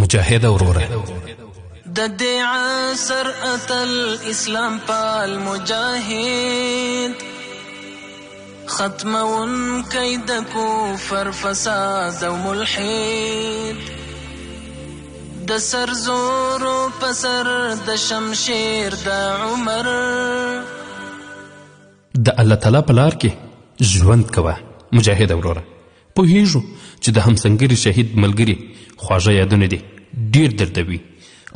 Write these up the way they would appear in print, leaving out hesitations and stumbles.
مجاهد وروره د دې عصر اتل اسلام پال مجاهد ختمون کید کفر فساد و ملحد د سر زور پسر د شمشیر د عمر د الله تعالی په لار کې ژوند کوه مجاهد وروره. پوهیږو چې د همسنګري شهید ملګري خواږه یادونه دي ډیر دردوي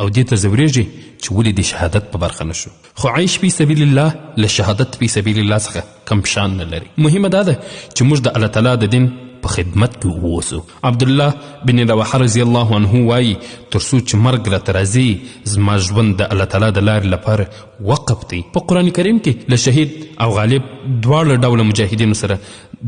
او دې ته ځورېږي چې ولې د شهادت په برخه نشو. خو عیش فی سبیل الله له شهادت فی سبیل الله څخه کم شان نه لري. مهمه دا ده چې موږ د الله تعالی د دین په خدمت کې ووسو. عبدالله بن رواحه رضی الله عنه وایي تر څو چې مرګ راته راځي زما ژوند د الله تعالی د لارې لپاره وقف دی. په قرآن کریم کې له شهید او غالب دواړه ډوله مجاهدینو سره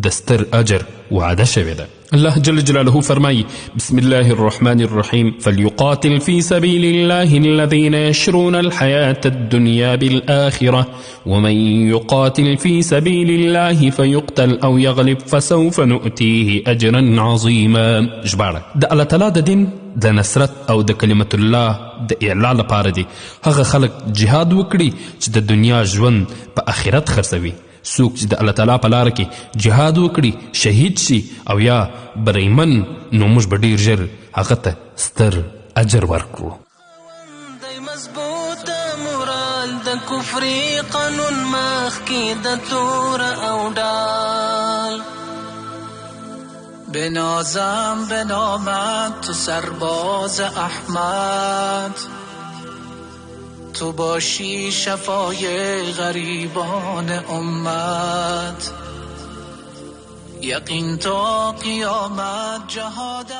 د ستر اجر وعده شوې ده. الله جل جلاله فرمایي بسم الله الرحمن الرحیم فليقاتل في سبيل الله الذين يشرون الحياة الدنيا بالآخرة ومن يقاتل في سبيل الله فيقتل أو يغلب فسوف نؤتيه أجرا عظيما. ژباړه د الله تعالی د دین د نصرت او د کلمت الله د اعلا لپاره دی. هغه خلق جهاد وکړي چې د دنیا ژوند په آخرت خرڅوي. څوک چې د الله تعالی په لاره کې جهاد وکړي شهید شي او یا بریمن نو موږ به ډېر ژر هغه ته ستر اجر ورکړو. مضبوط مورال د کفري قانون مخکې د تور او ډال بنازم بنامت تو سرباز احمد تو باشی شفای غریبان امت یقین تا قیامت جهاد